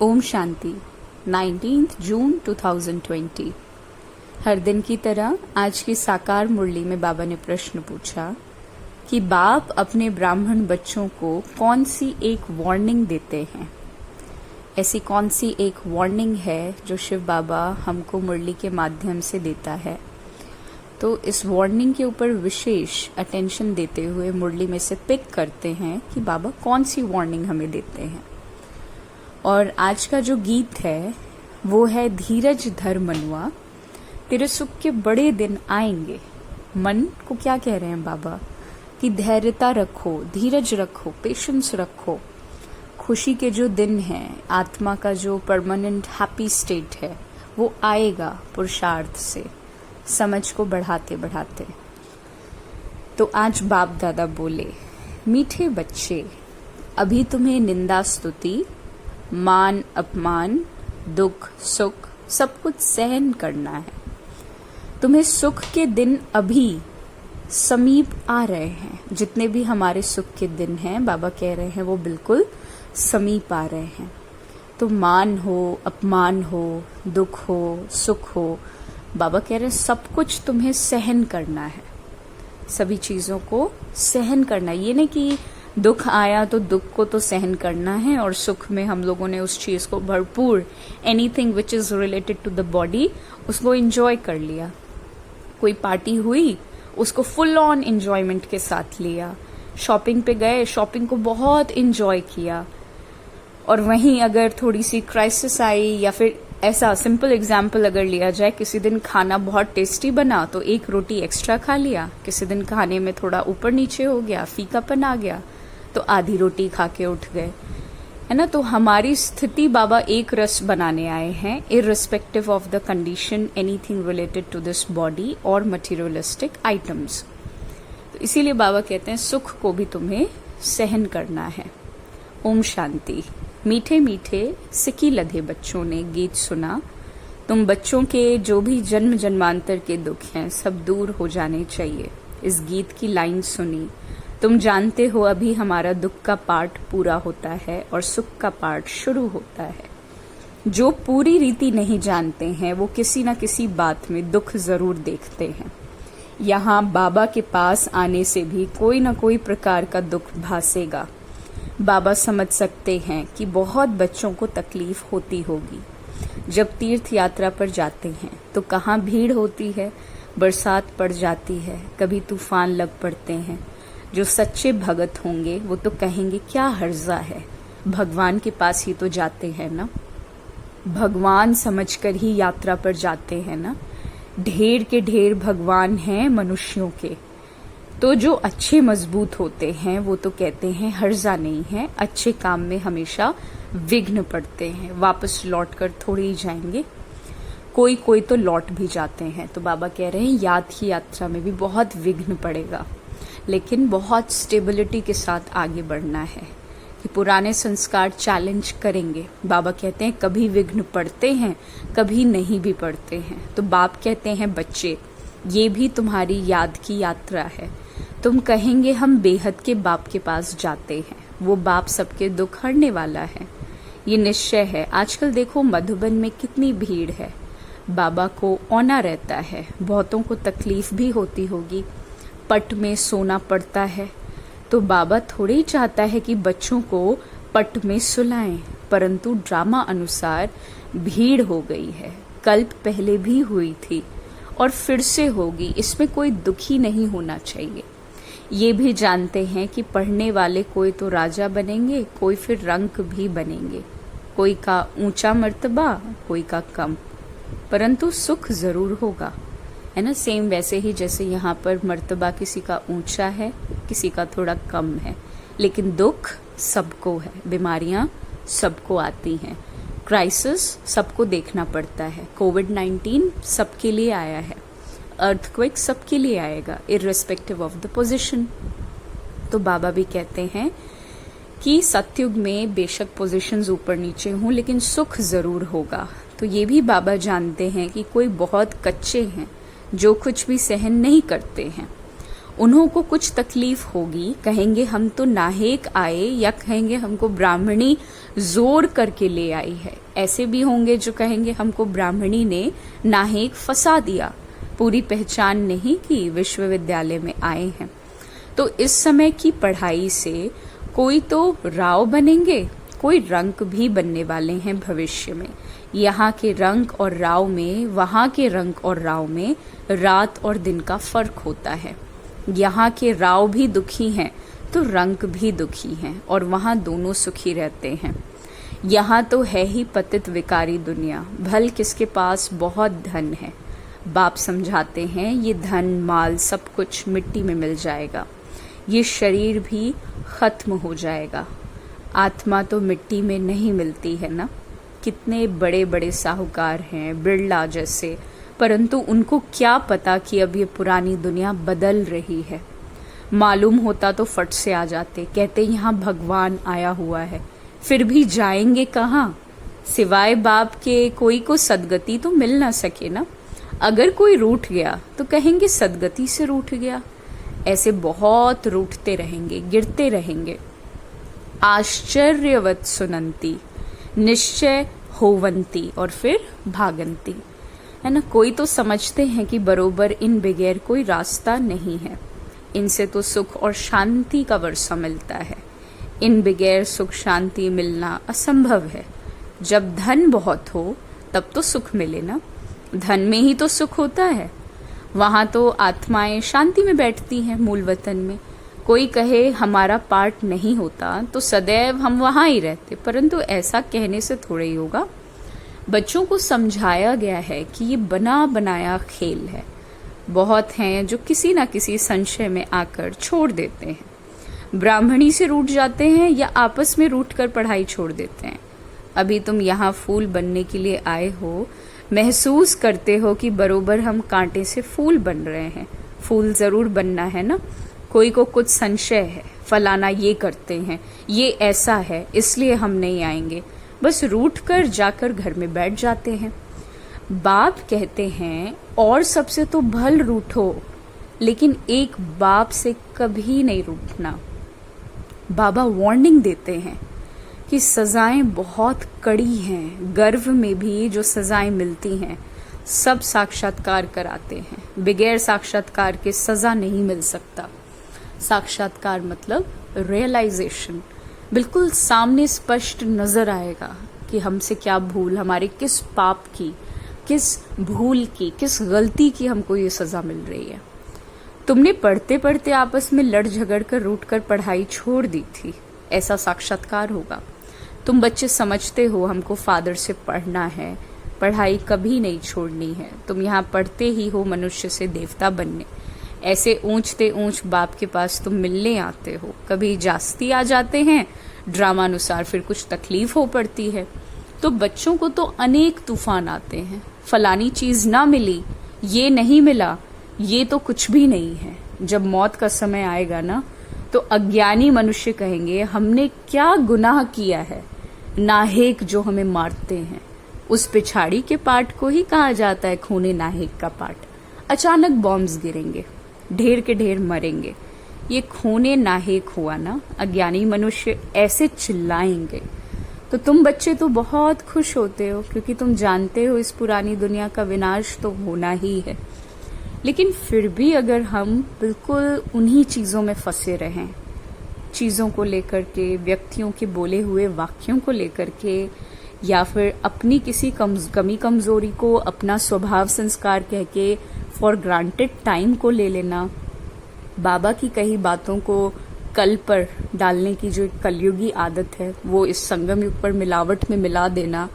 ओम शांति 19 जून 2020। हर दिन की तरह आज की साकार मुरली में बाबा ने प्रश्न पूछा कि बाप अपने ब्राह्मण बच्चों को कौन सी एक वार्निंग देते हैं। ऐसी कौन सी एक वार्निंग है जो शिव बाबा हमको मुरली के माध्यम से देता है। तो इस वार्निंग के ऊपर विशेष अटेंशन देते हुए मुरली में से पिक करते हैं कि बाबा कौन सी वार्निंग हमें देते हैं। और आज का जो गीत है वो है धीरज धर मनुआ, तेरे सुख के बड़े दिन आएंगे। मन को क्या कह रहे हैं बाबा कि धैर्यता रखो, धीरज रखो, पेशेंस रखो। खुशी के जो दिन हैं, आत्मा का जो परमानेंट हैप्पी स्टेट है वो आएगा पुरुषार्थ से, समझ को बढ़ाते बढ़ाते। तो आज बाप दादा बोले, मीठे बच्चे, अभी तुम्हें निंदा स्तुति, मान अपमान, दुख सुख सब कुछ सहन करना है। तुम्हें सुख के दिन अभी समीप आ रहे हैं। जितने भी हमारे सुख के दिन हैं, बाबा कह रहे हैं वो बिल्कुल समीप आ रहे हैं। तो मान हो, अपमान हो, दुख हो, सुख हो, बाबा कह रहे हैं सब कुछ तुम्हें सहन करना है। सभी चीजों को सहन करना है। ये नहीं कि दुख आया तो दुख को तो सहन करना है और सुख में हम लोगों ने उस चीज को भरपूर, anything which is related to the body, उसको एंजॉय कर लिया। कोई पार्टी हुई, उसको फुल ऑन एंजॉयमेंट के साथ लिया। शॉपिंग पे गए, शॉपिंग को बहुत एंजॉय किया। और वहीं अगर थोड़ी सी क्राइसिस आई, या फिर ऐसा सिंपल एग्जाम्पल अगर लिया जाए, किसी दिन खाना बहुत टेस्टी बना तो एक रोटी एक्स्ट्रा खा लिया। किसी दिन खाने में थोड़ा ऊपर नीचे हो गया, फीकापन आ गया, तो आधी रोटी खा के उठ गए, है ना। तो हमारी स्थिति बाबा एक रस बनाने आए हैं, irrespective of the condition, anything related to this body और मटेरियलिस्टिक आइटम्स। तो इसीलिए बाबा कहते हैं सुख को भी तुम्हें सहन करना है। ओम शांति। मीठे मीठे सिकी लधे बच्चों ने गीत सुना, तुम बच्चों के जो भी जन्म जन्मांतर के दुख हैं सब दूर हो जाने चाहिए। इस गीत की लाइन सुनी, तुम जानते हो अभी हमारा दुख का पार्ट पूरा होता है और सुख का पार्ट शुरू होता है। जो पूरी रीति नहीं जानते हैं वो किसी न किसी बात में दुख जरूर देखते हैं। यहाँ बाबा के पास आने से भी कोई न कोई प्रकार का दुख भासेगा। बाबा समझ सकते हैं कि बहुत बच्चों को तकलीफ होती होगी। जब तीर्थ यात्रा पर जाते हैं तो कहाँ भीड़ होती है, बरसात पड़ जाती है, कभी तूफान लग पड़ते हैं। जो सच्चे भगत होंगे वो तो कहेंगे क्या हर्जा है, भगवान के पास ही तो जाते हैं ना, भगवान समझकर ही यात्रा पर जाते हैं ना। ढेर के ढेर भगवान हैं मनुष्यों के। तो जो अच्छे मजबूत होते हैं वो तो कहते हैं हर्जा नहीं है, अच्छे काम में हमेशा विघ्न पड़ते हैं, वापस लौट कर थोड़े ही जाएंगे। कोई कोई तो लौट भी जाते हैं। तो बाबा कह रहे हैं याद की यात्रा में भी बहुत विघ्न पड़ेगा, लेकिन बहुत स्टेबिलिटी के साथ आगे बढ़ना है कि पुराने संस्कार चैलेंज करेंगे। बाबा कहते हैं कभी विघ्न पड़ते हैं, कभी नहीं भी पड़ते हैं। तो बाप कहते हैं बच्चे, ये भी तुम्हारी याद की यात्रा है। तुम कहेंगे हम बेहद के बाप के पास जाते हैं, वो बाप सबके दुख हरने वाला है, ये निश्चय है। आजकल देखो मधुबन में कितनी भीड़ है, बाबा को औना रहता है, बहुतों को तकलीफ भी होती होगी, पट में सोना पड़ता है। तो बाबा थोड़े ही चाहता है कि बच्चों को पट में सुलाएं, परंतु ड्रामा अनुसार भीड़ हो गई है। कल्प पहले भी हुई थी और फिर से होगी, इसमें कोई दुखी नहीं होना चाहिए। ये भी जानते हैं कि पढ़ने वाले कोई तो राजा बनेंगे, कोई फिर रंक भी बनेंगे, कोई का ऊंचा मर्तबा, कोई का कम, परंतु सुख जरूर होगा, है ना। सेम वैसे ही जैसे यहाँ पर मर्तबा किसी का ऊंचा है, किसी का थोड़ा कम है, लेकिन दुख सबको है, बीमारियां सबको आती हैं, क्राइसिस सबको देखना पड़ता है। कोविड-19 सबके लिए आया है, अर्थक्वेक सबके लिए आएगा, इररिस्पेक्टिव ऑफ द पोजीशन। तो बाबा भी कहते हैं कि सतयुग में बेशक पोजीशंस ऊपर नीचे हों, लेकिन सुख जरूर होगा। तो ये भी बाबा जानते हैं कि कोई बहुत कच्चे हैं जो कुछ भी सहन नहीं करते हैं, उन्हों को कुछ तकलीफ होगी, कहेंगे हम तो नाहेक आए, या कहेंगे हमको ब्राह्मणी जोर करके ले आई है। ऐसे भी होंगे जो कहेंगे हमको ब्राह्मणी ने नाहेक फंसा दिया, पूरी पहचान नहीं की, विश्वविद्यालय में आए हैं। तो इस समय की पढ़ाई से कोई तो राव बनेंगे, कोई रंक भी बनने वाले हैं भविष्य में। यहाँ के रंक और राव में, वहाँ के रंक और राव में रात और दिन का फर्क होता है। यहाँ के राव भी दुखी हैं तो रंक भी दुखी हैं, और वहाँ दोनों सुखी रहते हैं। यहाँ तो है ही पतित विकारी दुनिया, भल किसके पास बहुत धन है। बाप समझाते हैं ये धन माल सब कुछ मिट्टी में मिल जाएगा, ये शरीर भी खत्म हो जाएगा। आत्मा तो मिट्टी में नहीं मिलती है ना। कितने बड़े बड़े साहूकार हैं, बिरला जैसे, परंतु उनको क्या पता कि अब ये पुरानी दुनिया बदल रही है। मालूम होता तो फट से आ जाते, कहते यहाँ भगवान आया हुआ है, फिर भी जाएंगे कहाँ? सिवाय बाप के कोई को सदगति तो मिल ना सके ना। अगर कोई रूठ गया तो कहेंगे सदगति से रूठ गया। ऐसे बहुत रूठते रहेंगे, गिरते रहेंगे। आश्चर्यवत सुनंती, निश्चय होवंती, और फिर भागंती, है ना। कोई तो समझते हैं कि बरोबर इन बगैर कोई रास्ता नहीं है, इनसे तो सुख और शांति का वर्षा मिलता है, इन बगैर सुख शांति मिलना असंभव है। जब धन बहुत हो तब तो सुख मिले ना, धन में ही तो सुख होता है। वहां तो आत्माएं शांति में बैठती हैं, मूल वतन में। कोई कहे हमारा पाठ नहीं होता तो सदैव हम वहां ही रहते, परंतु ऐसा कहने से थोड़ा ही होगा। बच्चों को समझाया गया है कि ये बना बनाया खेल है। बहुत हैं जो किसी ना किसी संशय में आकर छोड़ देते हैं, ब्राह्मणी से रूठ जाते हैं या आपस में रूठ कर पढ़ाई छोड़ देते हैं। अभी तुम यहाँ फूल बनने के लिए आए हो, महसूस करते हो कि बरोबर हम कांटे से फूल बन रहे हैं। फूल जरूर बनना है ना। कोई को कुछ संशय है, फलाना ये करते हैं, ये ऐसा है, इसलिए हम नहीं आएंगे, बस रूठ कर जाकर घर में बैठ जाते हैं। बाप कहते हैं और सबसे तो भल रूठो, लेकिन एक बाप से कभी नहीं रूठना। बाबा वार्निंग देते हैं कि सजाएं बहुत कड़ी हैं, गर्भ में भी जो सजाएं मिलती हैं सब साक्षात्कार कराते हैं, बगैर साक्षात्कार के सजा नहीं मिल सकता। साक्षात्कार मतलब रियलाइजेशन, बिल्कुल सामने स्पष्ट नजर आएगा कि हमसे क्या भूल, हमारे किस पाप की, किस भूल की, किस गलती की हमको ये सजा मिल रही है। तुमने पढ़ते पढ़ते आपस में लड़ झगड़ कर रूठ कर पढ़ाई छोड़ दी थी, ऐसा साक्षात्कार होगा। तुम बच्चे समझते हो हमको फादर से पढ़ना है, पढ़ाई कभी नहीं छोड़नी है। तुम यहाँ पढ़ते ही हो मनुष्य से देवता बनने। ऐसे ऊंचते ऊंच बाप के पास तुम मिलने आते हो, कभी जास्ती आ जाते हैं, ड्रामानुसार फिर कुछ तकलीफ हो पड़ती है। तो बच्चों को तो अनेक तूफान आते हैं, फलानी चीज ना मिली, ये नहीं मिला, ये तो कुछ भी नहीं है। जब मौत का समय आएगा ना, तो अज्ञानी मनुष्य कहेंगे हमने क्या गुनाह किया है, नाहेक जो हमें मारते हैं। उस पिछाड़ी के पाठ को ही कहा जाता है खूने नाहेक का पाठ। अचानक बॉम्ब्स गिरेंगे, ढेर के ढेर मरेंगे, ये खूने नाहेक हुआ ना। अज्ञानी मनुष्य ऐसे चिल्लाएंगे तो तुम बच्चे तो बहुत खुश होते हो, क्योंकि तुम जानते हो इस पुरानी दुनिया का विनाश तो होना ही है। लेकिन फिर भी अगर हम बिल्कुल उन्हीं चीजों में फंसे रहें, चीजों को लेकर के, व्यक्तियों के बोले हुए वाक्यों को लेकर के, या फिर अपनी किसी कमी कमजोरी को अपना स्वभाव संस्कार कह के फॉर ग्रांटेड टाइम को ले लेना, बाबा की कही बातों को कल पर डालने की जो कलयुगी आदत है वो इस संगम युग पर मिलावट में मिला देना,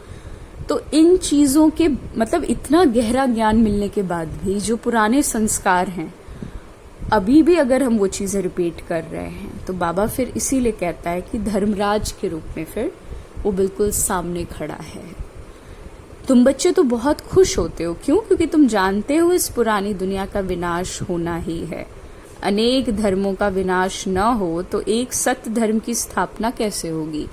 तो इन चीजों के मतलब इतना गहरा ज्ञान मिलने के बाद भी जो पुराने संस्कार हैं, अभी भी अगर हम वो चीजें रिपीट कर रहे हैं, तो बाबा फिर इसीलिए कहता है कि धर्मराज के रूप में फिर वो बिल्कुल सामने खड़ा है। तुम बच्चे तो बहुत खुश होते हो, क्यों? क्योंकि तुम जानते हो इस पुरानी दुनिया का विनाश होना ही है। अनेक धर्मों का विनाश न हो तो एक सत्य धर्म की स्थापना कैसे होगी?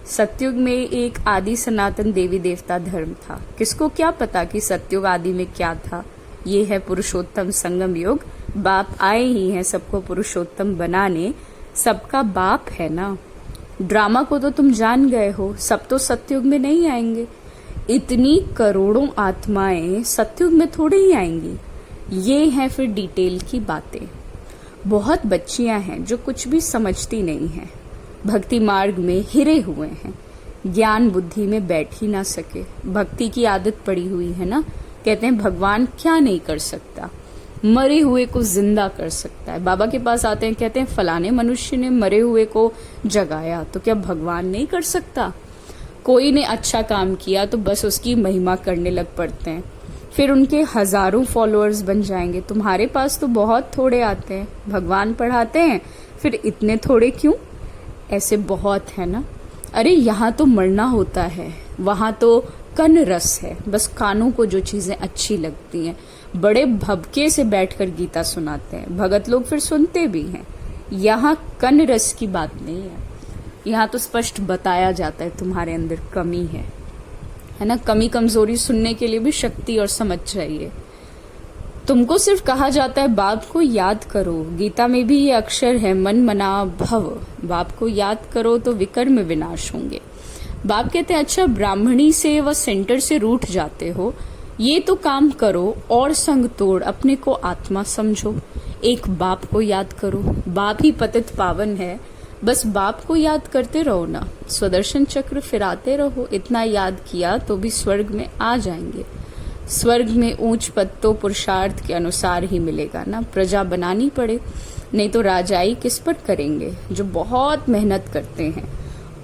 सतयुग में एक आदि सनातन देवी देवता धर्म था। किसको क्या पता कि सतयुग आदि में क्या था? ये है पुरुषोत्तम संगम युग, बाप आए ही हैं सबको पुरुषोत्तम बनाने, सबका बाप है ना। ड्रामा को तो तुम जान गए हो, सब तो सतयुग में नहीं आएंगे। इतनी करोड़ों आत्माएं सतयुग में थोड़े ही आएंगी। ये हैं फिर डिटेल की बातें। बहुत बच्चियां हैं जो कुछ भी समझती नहीं हैं, भक्ति मार्ग में हिरे हुए हैं, ज्ञान बुद्धि में बैठ ही ना सके। भक्ति की आदत पड़ी हुई है ना। कहते हैं भगवान क्या नहीं कर सकता, मरे हुए को जिंदा कर सकता है। बाबा के पास आते हैं, कहते हैं फलाने मनुष्य ने मरे हुए को जगाया, तो क्या भगवान नहीं कर सकता? कोई ने अच्छा काम किया तो बस उसकी महिमा करने लग पड़ते हैं, फिर उनके हजारों फॉलोअर्स बन जाएंगे। तुम्हारे पास तो बहुत थोड़े आते हैं, भगवान पढ़ाते हैं, फिर इतने थोड़े क्यों? ऐसे बहुत है ना। अरे यहाँ तो मरना होता है, वहां तो कन रस है, बस कानों को जो चीजें अच्छी लगती हैं। बड़े भबके से बैठकर गीता सुनाते हैं, भगत लोग फिर सुनते भी हैं। यहाँ कन रस की बात नहीं है, यहाँ तो स्पष्ट बताया जाता है तुम्हारे अंदर कमी है ना। कमी कमजोरी सुनने के लिए भी शक्ति और समझ चाहिए। तुमको सिर्फ कहा जाता है बाप को याद करो। गीता में भी ये अक्षर है, मन मना भव। बाप को याद करो तो विकर्म विनाश होंगे। बाप कहते हैं अच्छा ब्राह्मणी से व सेंटर से रूठ जाते हो, ये तो काम करो और संग तोड़ अपने को आत्मा समझो। एक बाप को याद करो, बाप ही पतित पावन है, बस बाप को याद करते रहो ना। स्वदर्शन चक्र फिराते रहो, इतना याद किया तो भी स्वर्ग में आ जाएंगे। स्वर्ग में ऊंच पद तो पुरुषार्थ के अनुसार ही मिलेगा ना। प्रजा बनानी पड़े, नहीं तो राजाई किस पर करेंगे? जो बहुत मेहनत करते हैं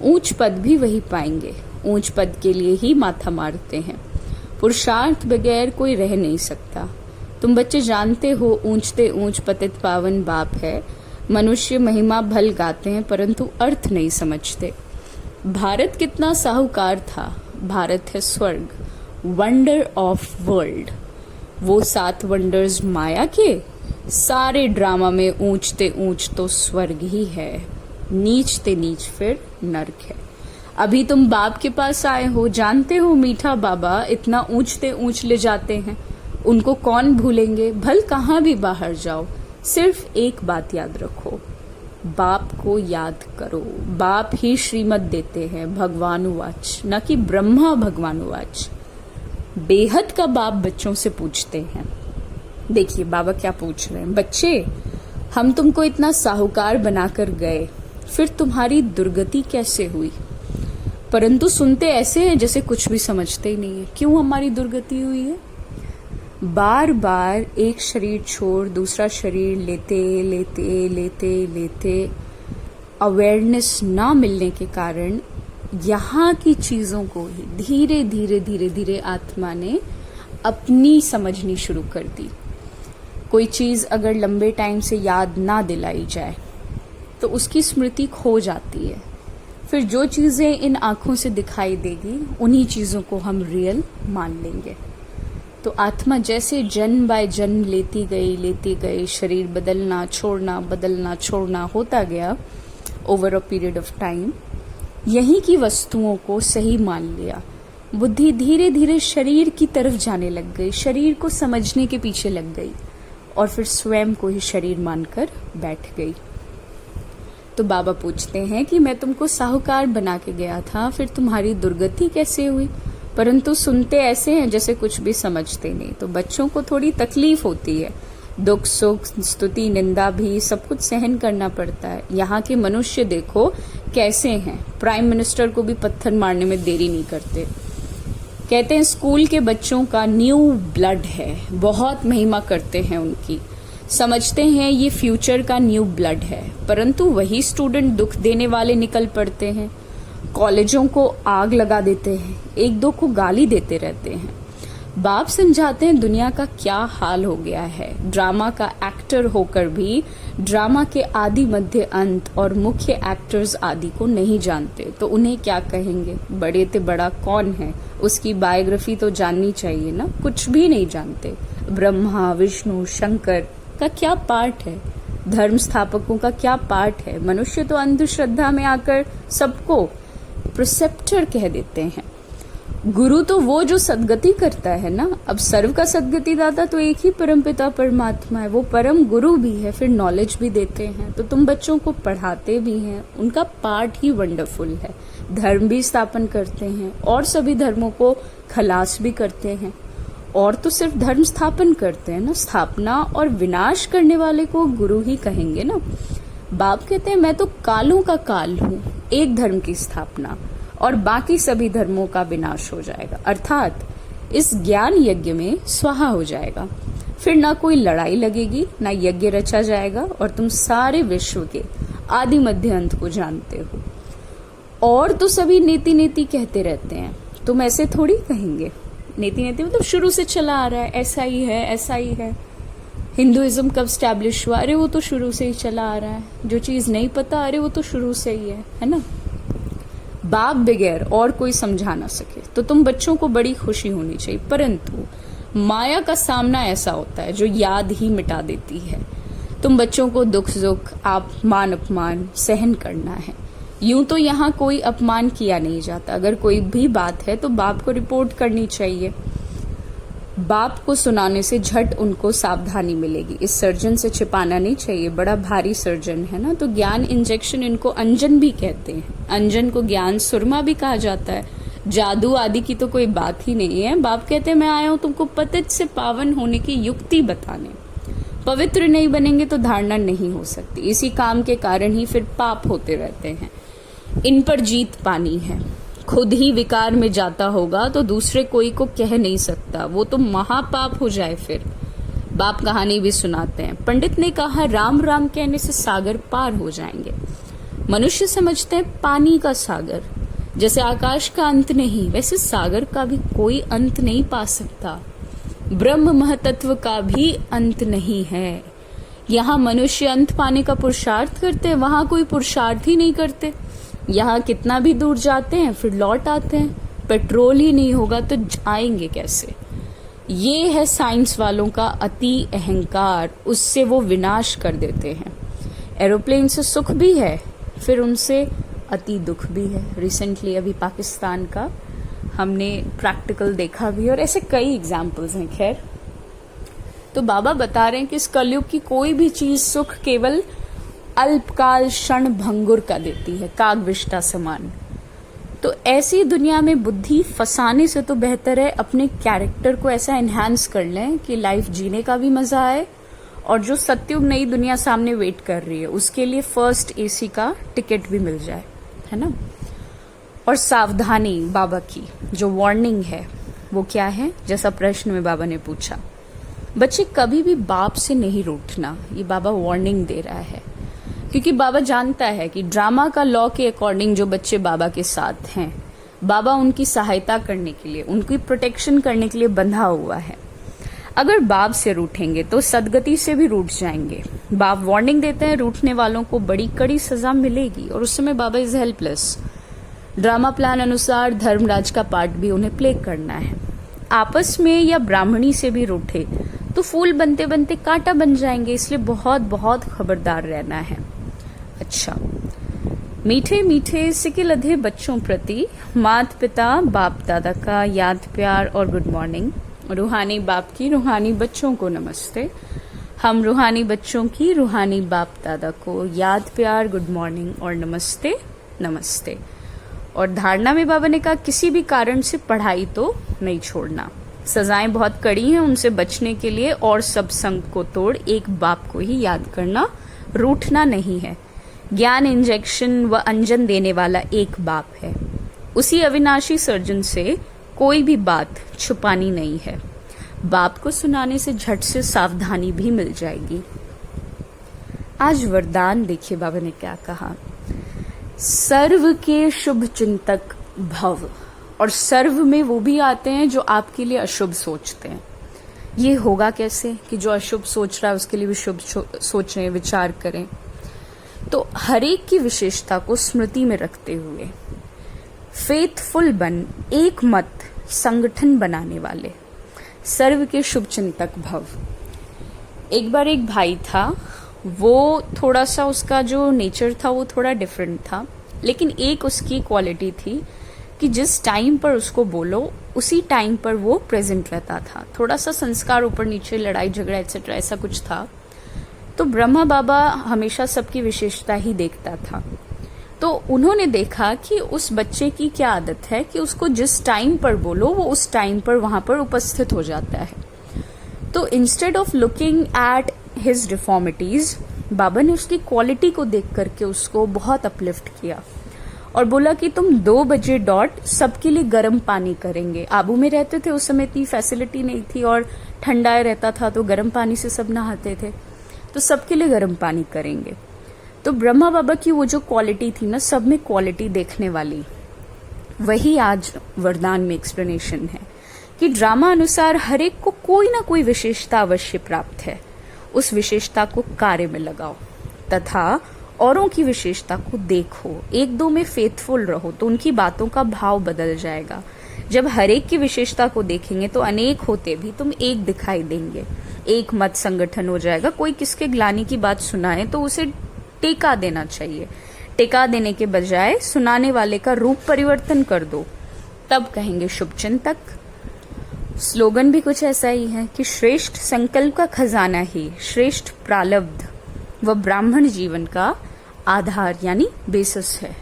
ऊंच पद भी वही पाएंगे, ऊंच पद के लिए ही माथा मारते हैं। पुरुषार्थ बगैर कोई रह नहीं सकता। तुम बच्चे जानते हो ऊंचते ऊंच पतित पावन बाप है। मनुष्य महिमा भल गाते हैं परंतु अर्थ नहीं समझते। भारत कितना साहूकार था, भारत है स्वर्ग, वंडर ऑफ वर्ल्ड। वो 7 वंडर्स माया के, सारे ड्रामा में ऊंचते ऊंच तो स्वर्ग ही है, नीचते नीच फिर नर्क है। अभी तुम बाप के पास आए हो, जानते हो मीठा बाबा इतना ऊंचते ऊंच ले जाते हैं, उनको कौन भूलेंगे? भल कहाँ भी बाहर जाओ, सिर्फ एक बात याद रखो, बाप को याद करो। बाप ही श्रीमत देते हैं, भगवानुवाच, न कि ब्रह्मा भगवानुवाच। बेहद का बाप बच्चों से पूछते हैं। देखिए बाबा क्या पूछ रहे हैं, बच्चे हम तुमको इतना साहूकार बनाकर गए, फिर तुम्हारी दुर्गति कैसे हुई? परंतु सुनते ऐसे हैं जैसे कुछ भी समझते ही नहीं है। क्यों हमारी दुर्गति हुई है? बार बार एक शरीर छोड़ दूसरा शरीर लेते लेते लेते लेते अवेयरनेस ना मिलने के कारण यहाँ की चीजों को ही धीरे धीरे धीरे धीरे आत्मा ने अपनी समझनी शुरू कर दी। कोई चीज अगर लंबे टाइम से याद ना दिलाई जाए तो उसकी स्मृति खो जाती है। फिर जो चीजें इन आंखों से दिखाई देगी उन्हीं चीजों को हम रियल मान लेंगे। तो आत्मा जैसे जन्म बाय जन्म लेती गई, शरीर बदलना छोड़ना होता गया over a period of time. यहीं की वस्तुओं को सही मान लिया, बुद्धि धीरे धीरे शरीर की तरफ जाने लग गई, शरीर को समझने के पीछे लग गई और फिर स्वयं को ही शरीर मानकर बैठ गई। तो बाबा पूछते हैं कि मैं तुमको साहूकार बना के गया था, फिर तुम्हारी दुर्गति कैसे हुई? परंतु सुनते ऐसे हैं जैसे कुछ भी समझते नहीं। तो बच्चों को थोड़ी तकलीफ होती है, दुख सुख स्तुति निंदा भी सब कुछ सहन करना पड़ता है। यहाँ के मनुष्य देखो कैसे हैं, प्राइम मिनिस्टर को भी पत्थर मारने में देरी नहीं करते। कहते हैं स्कूल के बच्चों का न्यू ब्लड है, बहुत महिमा करते हैं उनकी, समझते हैं ये फ्यूचर का न्यू ब्लड है। परंतु वही स्टूडेंट दुख देने वाले निकल पड़ते हैं, कॉलेजों को आग लगा देते हैं, एक दो को गाली देते रहते हैं। बाप समझाते हैं दुनिया का क्या हाल हो गया है। ड्रामा का एक्टर होकर भी ड्रामा के आदि मध्य अंत और मुख्य एक्टर्स आदि को नहीं जानते तो उन्हें क्या कहेंगे? बड़े ते बड़ा कौन है, उसकी बायोग्राफी तो जाननी चाहिए ना, कुछ भी नहीं जानते। ब्रह्मा विष्णु शंकर का क्या पार्ट है, धर्म स्थापकों का क्या पार्ट है? मनुष्य तो अंधश्रद्धा में आकर सबको प्रिसेप्टर कह देते हैं। गुरु तो वो जो सदगति करता है ना। अब सर्व का सदगति दाता तो एक ही परमपिता परमात्मा है, वो परम गुरु भी है, फिर नॉलेज भी देते हैं। तो तुम बच्चों को पढ़ाते भी हैं, उनका पार्ट ही वंडरफुल है। धर्म भी स्थापन करते हैं और सभी धर्मों को खलास भी करते हैं। और तो सिर्फ धर्म स्थापन करते हैं ना, स्थापना और विनाश करने वाले को गुरु ही कहेंगे ना। बाप कहते हैं मैं तो कालों का काल हूँ, एक धर्म की स्थापना और बाकी सभी धर्मों का विनाश हो जाएगा, अर्थात इस ज्ञान यज्ञ में स्वाहा हो जाएगा। फिर ना कोई लड़ाई लगेगी, ना यज्ञ रचा जाएगा और तुम सारे विश्व के आदि मध्य अंत को जानते हो। और तो सभी नेति नेति कहते रहते हैं, तुम ऐसे थोड़ी कहेंगे। नेति नेति मतलब शुरू से चला आ रहा है, ऐसा ही है, ऐसा ही है। हिंदुइज्म कब स्टैब्लिश हुआ? अरे वो तो शुरू से ही चला आ रहा है। जो चीज नहीं पता, अरे वो तो शुरू से ही है ना। बाप बगैर और कोई समझा ना सके तो तुम बच्चों को बड़ी खुशी होनी चाहिए, परंतु माया का सामना ऐसा होता है जो याद ही मिटा देती है। तुम बच्चों को दुख सुख, आप मान अपमान सहन करना है। यूं तो यहाँ कोई अपमान किया नहीं जाता, अगर कोई भी बात है तो बाप को रिपोर्ट करनी चाहिए। बाप को सुनाने से झट उनको सावधानी मिलेगी। इस सर्जन से छिपाना नहीं चाहिए, बड़ा भारी सर्जन है ना। तो ज्ञान इंजेक्शन, इनको अंजन भी कहते हैं। अंजन को ज्ञान सुरमा भी कहा जाता है। जादू आदि की तो कोई बात ही नहीं है। बाप कहते हैं मैं आया हूं तुमको पतित से पावन होने की युक्ति बताने। पवित्र नहीं बनेंगे तो धारणा नहीं हो सकती। इसी काम के कारण ही फिर पाप होते रहते हैं। इन पर जीत पानी है। खुद ही विकार में जाता होगा तो दूसरे कोई को कह नहीं सकता, वो तो महापाप हो जाए। फिर बाप कहानी भी सुनाते हैं। पंडित ने कहा राम राम कहने से सागर पार हो जाएंगे। मनुष्य समझते हैं पानी का सागर, जैसे आकाश का अंत नहीं, वैसे सागर का भी कोई अंत नहीं पा सकता। ब्रह्म महतत्व का भी अंत नहीं है। यहाँ मनुष्य अंत पाने का पुरुषार्थ करते हैं, वहां कोई पुरुषार्थ ही नहीं करते। यहाँ कितना भी दूर जाते हैं फिर लौट आते हैं। पेट्रोल ही नहीं होगा तो आएंगे कैसे? ये है साइंस वालों का अति अहंकार, उससे वो विनाश कर देते हैं। एरोप्लेन से सुख भी है, फिर उनसे अति दुख भी है। रिसेंटली अभी पाकिस्तान का हमने प्रैक्टिकल देखा भी, और ऐसे कई एग्जाम्पल्स हैं। खैर, तो बाबा बता रहे हैं कि इस कलयुग की कोई भी चीज सुख केवल अल्पकाल क्षण भंगुर का देती है, कागविष्टा समान। तो ऐसी दुनिया में बुद्धि फंसाने से तो बेहतर है अपने कैरेक्टर को ऐसा एनहांस कर लें कि लाइफ जीने का भी मजा आए, और जो सत्युग नई दुनिया सामने वेट कर रही है उसके लिए फर्स्ट एसी का टिकट भी मिल जाए, है ना। और सावधानी बाबा की जो वार्निंग है वो क्या है? जैसा प्रश्न में बाबा ने पूछा, बच्चे कभी भी बाप से नहीं रूठना, ये बाबा वार्निंग दे रहा है। क्योंकि बाबा जानता है कि ड्रामा का लॉ के अकॉर्डिंग जो बच्चे बाबा के साथ हैं, बाबा उनकी सहायता करने के लिए, उनकी प्रोटेक्शन करने के लिए बंधा हुआ है। अगर बाप से रूठेंगे तो सदगति से भी रूठ जाएंगे। बाप वार्निंग देते हैं रूठने वालों को बड़ी कड़ी सजा मिलेगी, और उस समय बाबा इज हेल्पलेस। ड्रामा प्लान अनुसार धर्मराज का पार्ट भी उन्हें प्ले करना है। आपस में या ब्राह्मणी से भी रूठे तो फूल बनते बनते कांटा बन जाएंगे, इसलिए बहुत बहुत खबरदार रहना है। अच्छा, मीठे मीठे सिकिल अधे बच्चों प्रति माता पिता बाप दादा का याद प्यार और गुड मॉर्निंग। रूहानी बाप की रूहानी बच्चों को नमस्ते। हम रूहानी बच्चों की रूहानी बाप दादा को याद प्यार, गुड मॉर्निंग और नमस्ते नमस्ते। और धारणा में बाबा ने कहा किसी भी कारण से पढ़ाई तो नहीं छोड़ना। सजाएं बहुत कड़ी हैं, उनसे बचने के लिए और सब संग को तोड़ एक बाप को ही याद करना, रूठना नहीं है। ज्ञान इंजेक्शन व अंजन देने वाला एक बाप है। उसी अविनाशी सर्जन से कोई भी बात छुपानी नहीं है। बाप को सुनाने से झट से सावधानी भी मिल जाएगी। आज वरदान देखिए बाबा ने क्या कहा, सर्व के शुभ चिंतक भव। और सर्व में वो भी आते हैं जो आपके लिए अशुभ सोचते हैं। ये होगा कैसे कि जो अशुभ सोच रहा है उसके लिए भी शुभ सोचें, विचार करें। तो हरेक की विशेषता को स्मृति में रखते हुए फेथफुल बन, एक मत संगठन बनाने वाले, सर्व के शुभ चिंतक भव। एक बार एक भाई था, वो थोड़ा सा उसका जो नेचर था वो थोड़ा डिफरेंट था, लेकिन एक उसकी क्वालिटी थी कि कि जिस टाइम पर उसको बोलो उसी टाइम पर वो प्रेजेंट रहता था। थोड़ा सा संस्कार ऊपर नीचे, लड़ाई झगड़ा एक्सेट्रा ऐसा कुछ था। तो ब्रह्मा बाबा हमेशा सबकी विशेषता ही देखता था। तो उन्होंने देखा कि उस बच्चे की क्या आदत है कि उसको जिस टाइम पर बोलो वो उस टाइम पर वहां पर उपस्थित हो जाता है। तो instead of looking at his deformities, बाबा ने उसकी क्वालिटी को देख करके उसको बहुत अपलिफ्ट किया और बोला कि तुम 2 बजे डॉट सबके लिए गर्म पानी करेंगे। आबू में रहते थे, उस समय इतनी फैसिलिटी नहीं थी और ठंडा रहता था, तो गर्म पानी से सब नहाते थे। तो सबके लिए गर्म पानी करेंगे। तो ब्रह्मा बाबा की वो जो क्वालिटी थी ना, सब में क्वालिटी देखने वाली, वही आज वरदान में एक्सप्लेनेशन है कि ड्रामा अनुसार हर एक को कोई ना कोई विशेषता अवश्य प्राप्त है। उस विशेषता को कार्य में लगाओ तथा औरों की विशेषता को देखो। 1-2 में फेथफुल रहो तो उनकी बातों का भाव बदल जाएगा। जब हर एक की विशेषता को देखेंगे तो अनेक होते भी तुम एक दिखाई देंगे। एक मत संगठन हो जाएगा। कोई किसके ग्लानि की बात सुनाए तो उसे टेका देना चाहिए। टेका देने के बजाय सुनाने वाले का रूप परिवर्तन कर दो, तब कहेंगे शुभ चिंतक। स्लोगन भी कुछ ऐसा ही है कि श्रेष्ठ संकल्प का खजाना ही श्रेष्ठ प्रारब्ध व ब्राह्मण जीवन का आधार यानी बेसिस है।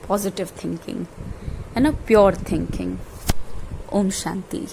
पॉजिटिव थिंकिंग है ना, प्योर थिंकिंग। ओम शांति।